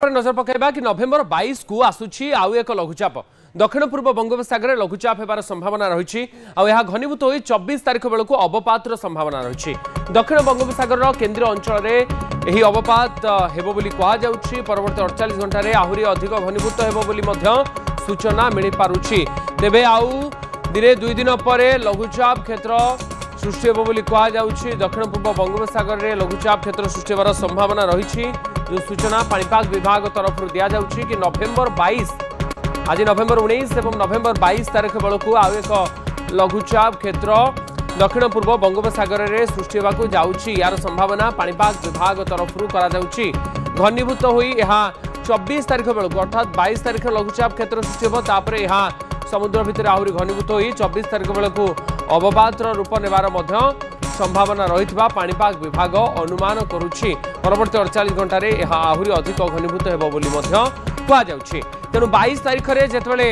नजर पकाइबा कि नवेम्बर 22 को आसुछि आउ एक लघुचाप दक्षिण पूर्व बंगोपसागर लघुचाप होबार संभावना रही घनीभूत हो 24 तारिख बेलू अवपातर संभावना रही दक्षिण बंगोपसागर केन्द्रीय अंचल में अवपात हेबो बोली कहुछि परवर्ती 48 घंटे आहरी अधिक घनीभूत हेबो बोली सूचना मिल पारुछि तेबे आउ दिने 2 दिन पर लघुचाप क्षेत्र सृष्टि हेबो बोली कहुछि दक्षिण पूर्व बंगोपसागर में लघुचाप क्षेत्र सृष्टि होबार संभावना रही जो सूचना पाणीपाग विभाग तरफ दि जाउछि कि नवेम्बर 22 आज नवेम्बर 19 और नवेम्बर 22 तारिख बेलू आउ एक लघुचाप क्षेत्र दक्षिण पूर्व बंगोपसागर में सृष्टि होगा जाउछि यार संभावना पाणीपाग विभाग तरफ घनीभूत होई 24 तारिख बेलू अर्थात 22 तारिख लघुचाप क्षेत्र सृष्टि हो समुद्र भितर आहरी घनीभूत हो 24 तारिख बेलू अवपातर रूप नेबार संभावना रही पाणीपाग विभाग अनुमान करुछि परवर्ती 48 घंटे आहरी अधिक घनीभूत होगी तेणु 22 तारिख में जितेबाला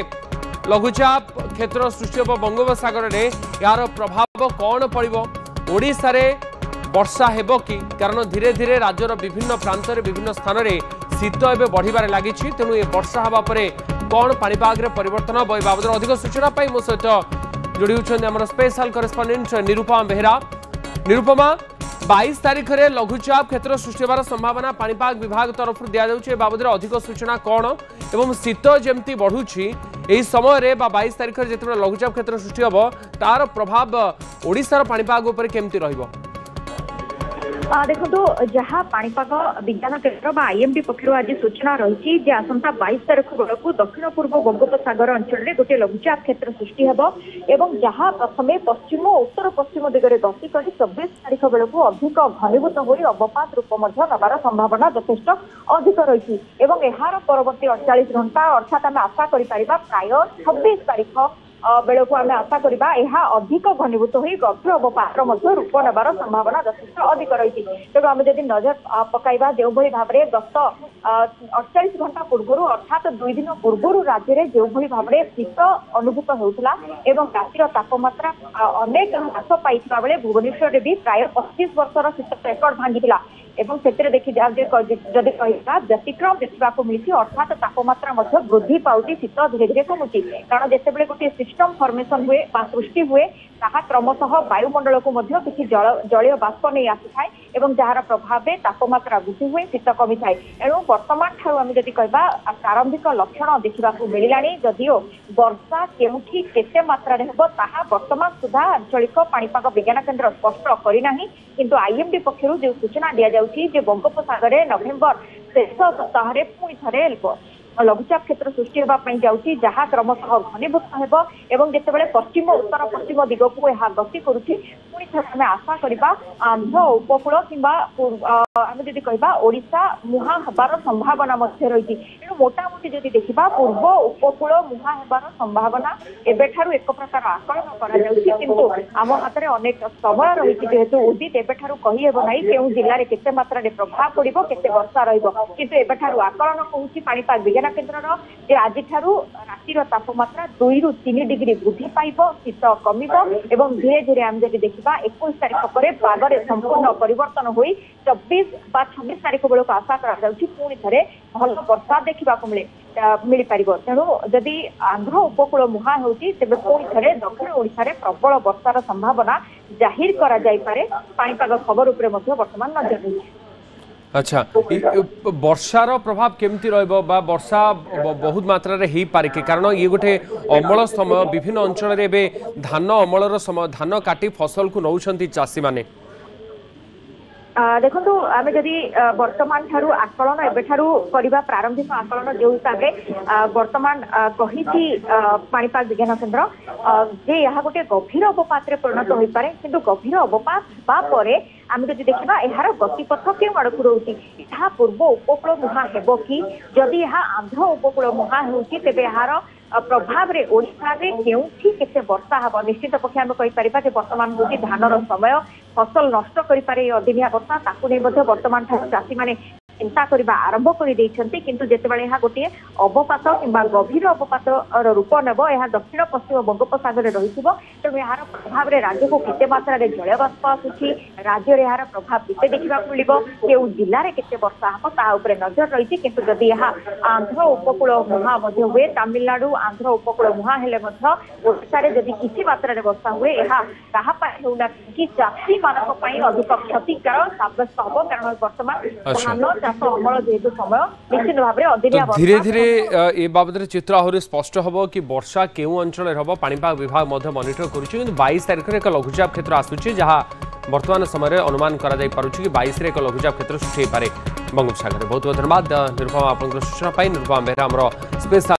लघुचाप क्षेत्र सृष्टि हो बंगोपसागर में यार प्रभाव कौन पड़ो ओडिशा रे वर्षा हेब कि कारण धीरे धीरे राज्यर विभिन्न प्रांत विभिन्न स्थान में शीत एवं बढ़िबार लगी तेणु ये वर्षा हवा पर कौन पाणीपाग रे परिवर्तन हम बाबद अधिक सूचना पाई मो सहित जोड़ी होती स्पेशल करेस्पोंडेंट निरुपमा बेहरा। निरुपमा 22 तारिख में लघुचाप क्षेत्र सृष्टि होबार संभावना पाणीपाग विभाग तरफ दि बाबद अधिक सूचना कौन एवं शीत जमती बढ़ुछि एही समय 22 तारिख में जिते लघुचाप क्षेत्र सृष्टि हम तार प्रभाव ओडिशार पाणीपाग उपर केमती रहिबो? देखो जहाँ पाणीपाग विज्ञान केन्द्र आईएमडी पक्षर आज सूचना रही आसंता 22 तारिख बेलू दक्षिण पूर्व बंगोपसागर अंचल में गोटे लघुचाप क्षेत्र सृष्टि हेब जहाँ प्रथम पश्चिम और उत्तर पश्चिम दिगरे गति कर 24 तारिख बेलू अधिक घनीभूत हो अवपात रूप नबार संभावना यथेष्ट अधिक रही यार परवर्ती 48 घंटा अर्थात आम आशा कर प्राय 26 तारिख बेलू आम आशा करवा अधिक घनीभूत हो गभीर अवपात रूप नेबार संभावना यथेष्ट अधिक रही तेणु आम जब नजर पकाइबा जो भाव में गत 48 घंटा पूर्व अर्थात 2 दिन पूर्व राज्य में जो भाव में शीत अनुभूत होता रातिर तापमात्रा अनेक ह्रास पाई बेले भुवनेश्वर में भी प्राय 25 वर्षर शीत रेकर्ड भांगी एवं से देखी जदि कह व्यतिक्रम देखा मिली अर्थात तापमात्रा वृद्धि पाऊँच शीत धीरे धीरे कमुची कारण जिते गोटे सिस्टम फर्मेसन हुए सृष्टि हुए ताहा क्रमशः वायुमंडल को किसी जलीय बाष्प नहीं आसी था जार प्रभाव में तापमात्रा वृद्धि हुए शीत कमी थाए एणु बर्तमान ठार आम जब कह प्रारंभिक लक्षण देखा मिलला जदिओ वर्षा केउठी केते मात्रा ताहा वर्तमान सुधा आंचलिक पाणीपाग विज्ञान केन्द्र स्पष्ट करना किंतु आईएमडी पक्षर जो सूचना दि जाउछि बंगोपसागर नवेम्बर शेष सप्ताह पुणी थे लघुचाप क्षेत्र सृष्टि होगापी जाऊँगी जहाँ क्रमशः घनीभूत होब जितेबाला पश्चिम उत्तर पश्चिम दिग को यह गति करुच्ची पुणी थे आम आशा करवा आंध्र उपकूल कि आम जब कह ओडिशा मुहां हबार संभावना रही तेणु मोटामोटी जब देखा पूर्व उपकूल मुहां हबार संभावना एबेठारु एक प्रकार आकलन किंतु आम हाथ में अनेक समय रही जेहेतु उदित एबेठारु कही हेब ना केउं जिले में केते मात्रा प्रभाव पड़ो केते वर्षा रहिबो एबेठारु आकलन कहूँ पाणीपाग विज्ञान केन्द्र जे आज रातिर तापमात्रा 2 ରୁ 3 डिग्री वृद्धि पाइब शीत कमिब एवं धीरे धीरे आम जब देखा 21 तारिख पर पागरे संपूर्ण परिवर्तन हो 24 बा 26 तारिख बेलू आशा पुणी थे भल वर्षा देखा मिल पार तेणु जदि आंध्र उपकूल मुहां होती तेज पुणी थे दक्षिण ओडिशा प्रबल वर्षार संभावना जाहिर करा जाय पारे पाणीपाग खबर उपर वर्तमान नजर रही। अच्छा वर्षार प्रभाव केमती वर्षा बहुत मात्रा रे ही पारे कि कारण ये गोटे अमल समय विभिन्न अंचल धान अमलर समय धान काटी फसल को नौछंती चाषी माने देखो आम जदि वर्तमान ठारू आकलन एबेठारू करबा प्रारंभिक आकलन जो हिसाब से वर्तमान कही पाणीपाग विज्ञान केन्द्र जे यहाँ गोटे गभीर अवपात परिणत हो पारे किंतु गभीर अवपात होगा आम जब देखा यार गतिपथ क्यों आड़क रोचे यहाँ पूर्व उपकूल मुहां हेब कि जदि यह आंध्र उपकूल मुहां होती तेज यार प्रभाव में ओडिशा में केउठी केते वर्षा हम निश्चित पक्षे आम कहीपर वर्तमान हूँ धानर समय फसल नष्ट करें अदिनिया वर्षा ताकू नहीं वर्तमान चाषी मैंने चिंता करबा आरंभ कर देइछन्ते किंतु जेतेबेले यह गोटे अवपात किंबा गभीर अवपात रूप नेब यह दक्षिण पश्चिम बंगोपसागर रहिथिबो तेणु यार प्रभाव रे राज्य को केते मात्रा रे जल बाष्प आसुछि राज्य रे यार प्रभाव केते देखिबा मिलिबो केउ जिल्ला रे केते वर्षा हबो ता ऊपर नजर रहिछि किंतु जदि यह आंध्र उपकूल मुहा मध्य हुए तमिलनाडु आंध्र उपकूल मुहा हेले मध्य ओडिशा रे जदि किछि मात्रा रे वर्षा हुए यह कहा पाए होना कि चाषी मानक पई अधिक क्षतिकार साब्यस्त हबो कारण वर्तमान धान चाष अमल जेहेतु समय निश्चित भाव में अदिनिया धीरे धीरे ए बाबद चित्र आहरी स्पष्ट हम कि वर्षा केउ अंचल हम पाणीपाग विभाग मॉनिटर करुच्ची 22 तारिख में एक लघुचाप क्षेत्र आसूची जहाँ वर्तमान समय अनुमान कर 22 एक लघुचाप क्षेत्र सृष्टि हो पारे बंगोपसागर बहुत बहुत धन्यवाद निरुपमा आपन सूचना पाई निरुपमा बेहरा स्पेशल